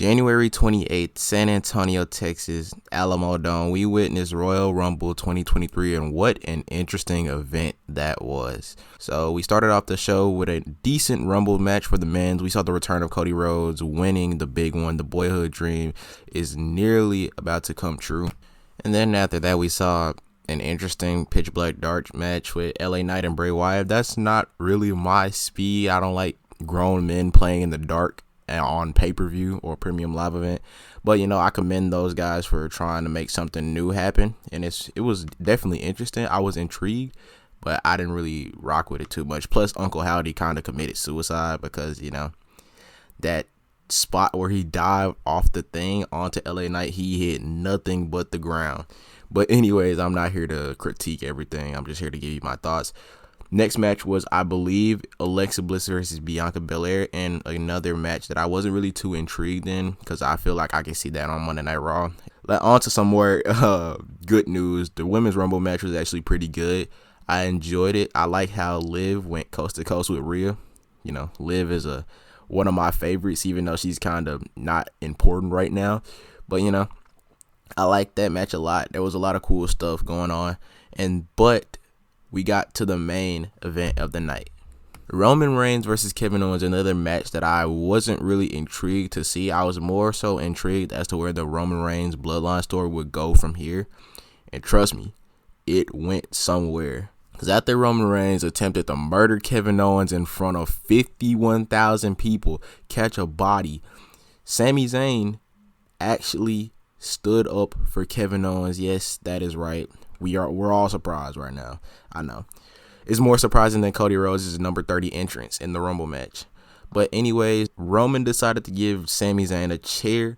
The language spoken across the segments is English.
January 28th, San Antonio, Texas, Alamo Dome. We witnessed Royal Rumble 2023, and what an interesting event that was. So we started off the show with a decent Rumble match for the men's. We saw the return of Cody Rhodes winning the big one. The boyhood dream is nearly about to come true. And then after that, we saw an interesting pitch black dark match with LA Knight and Bray Wyatt. That's not really my speed. I don't like grown men playing in the dark on pay-per-view or premium live event, but I commend those guys for trying to make something new happen, and it was definitely interesting. I was intrigued, but I didn't really rock with it too much. Plus Uncle Howdy kind of committed suicide because that spot where he dived off the thing onto LA Knight, he hit nothing but the ground. But anyways, I'm not here to critique everything. I'm just here to give you my thoughts. Next match was, I believe, Alexa Bliss versus Bianca Belair, and another match that I wasn't really too intrigued in because I feel like I can see that on Monday Night Raw. On to some more good news. The Women's Rumble match was actually pretty good. I enjoyed it. I like how Liv went coast to coast with Rhea. Liv is one of my favorites, even though she's kind of not important right now. But, I like that match a lot. There was a lot of cool stuff going on. But we got to the main event of the night. Roman Reigns versus Kevin Owens, another match that I wasn't really intrigued to see. I was more so intrigued as to where the Roman Reigns Bloodline story would go from here. And trust me, it went somewhere. Because after Roman Reigns attempted to murder Kevin Owens in front of 51,000 people, catch a body, Sami Zayn actually stood up for Kevin Owens. Yes, that is right. We're all surprised right now. I know. It's more surprising than Cody Rhodes' number 30 entrance in the Rumble match. But anyways, Roman decided to give Sami Zayn a chair,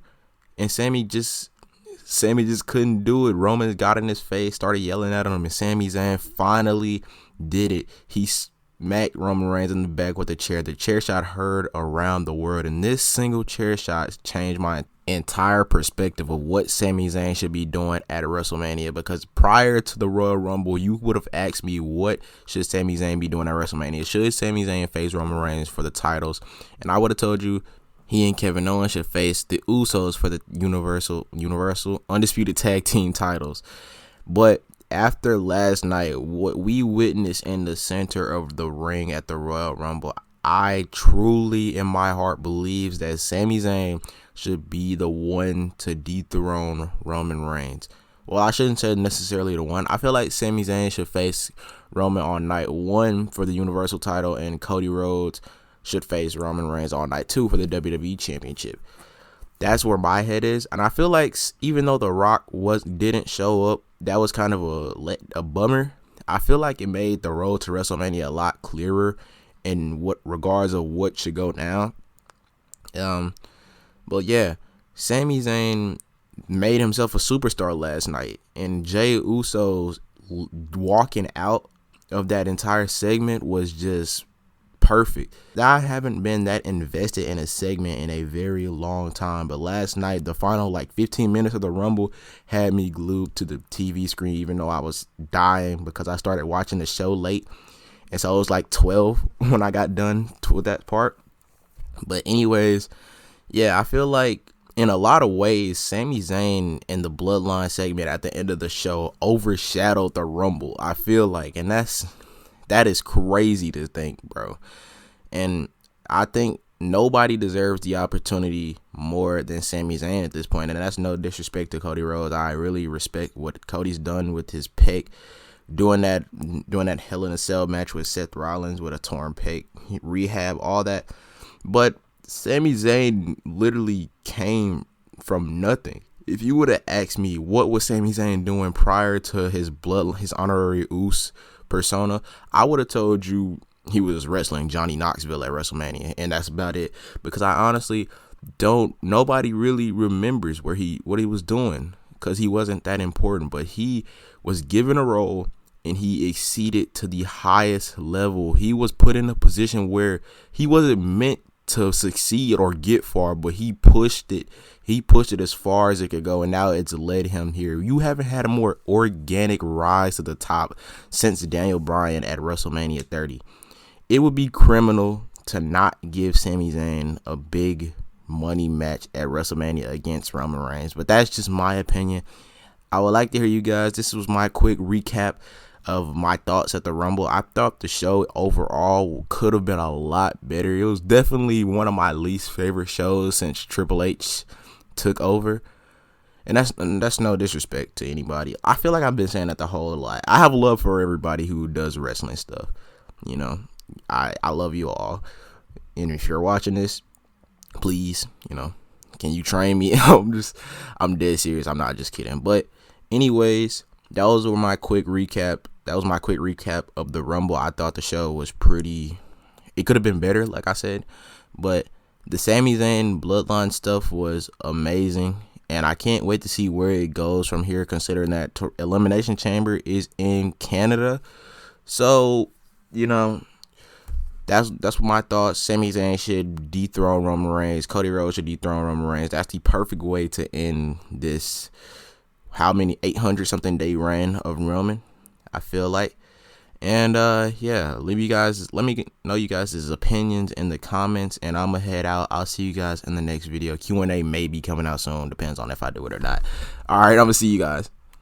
and Sami just couldn't do it. Roman got in his face, started yelling at him, and Sami Zayn finally did it. He smacked Roman Reigns in the back with a chair. The chair shot heard around the world, and this single chair shot changed my entire perspective of what Sami Zayn should be doing at WrestleMania, because prior to the Royal Rumble, you would have asked me, what should Sami Zayn be doing at WrestleMania? Should Sami Zayn face Roman Reigns for the titles? And I would have told you he and Kevin Owens should face the Usos for the Universal Undisputed Tag Team titles. But after last night, what we witnessed in the center of the ring at the Royal Rumble, I truly in my heart believes that Sami Zayn should be the one to dethrone Roman Reigns. Well, I shouldn't say necessarily the one. I feel like Sami Zayn should face Roman on night 1 for the Universal title, and Cody Rhodes should face Roman Reigns on night 2 for the WWE Championship. That's where my head is, and I feel like even though The Rock didn't show up, that was kind of a bummer. I feel like it made the road to WrestleMania a lot clearer in what regards of what should go down. But yeah, Sami Zayn made himself a superstar last night, and Jey Uso's walking out of that entire segment was just perfect. I haven't been that invested in a segment in a very long time, but last night, the final 15 minutes of the Rumble had me glued to the TV screen, even though I was dying because I started watching the show late, and so it was 12 when I got done with that part. But anyways, yeah, I feel like in a lot of ways, Sami Zayn in the Bloodline segment at the end of the show overshadowed the Rumble, I feel like. And that is crazy to think, bro. And I think nobody deserves the opportunity more than Sami Zayn at this point. And that's no disrespect to Cody Rhodes. I really respect what Cody's done with his pec. Doing that Hell in a Cell match with Seth Rollins with a torn pec, rehab, all that. But Sami Zayn literally came from nothing. If you would have asked me what was Sami Zayn doing prior to his honorary Uso persona, I would have told you he was wrestling Johnny Knoxville at WrestleMania, and that's about it. Because I honestly nobody really remembers what he was doing, because he wasn't that important. But he was given a role, and he exceeded to the highest level. He was put in a position where he wasn't meant to succeed or get far, but he pushed it as far as it could go, and now it's led him here. You haven't had a more organic rise to the top since Daniel Bryan at WrestleMania 30. It would be criminal to not give Sami Zayn a big money match at WrestleMania against Roman Reigns. But that's just my opinion. I would like to hear you guys. This was my quick recap of my thoughts at the Rumble. I thought the show overall could have been a lot better. It was definitely one of my least favorite shows since Triple H took over. And that's no disrespect to anybody. I feel like I've been saying that the whole lot. I have love for everybody who does wrestling stuff. You know, I love you all. And if you're watching this, please, can you train me? I'm dead serious. I'm not just kidding. But anyways, that was my quick recap. That was my quick recap of the Rumble. I thought the show was it could have been better, like I said. But the Sami Zayn Bloodline stuff was amazing. And I can't wait to see where it goes from here, considering that Elimination Chamber is in Canada. So, that's my thoughts. Sami Zayn should dethrone Roman Reigns. Cody Rhodes should dethrone Roman Reigns. That's the perfect way to end this, 800 something day reign of Roman, I feel like. And let me know you guys' opinions in the comments, and I'm gonna head out. I'll see you guys in the next video. Q&A may be coming out soon, depends on if I do it or not. All right, I'm gonna see you guys.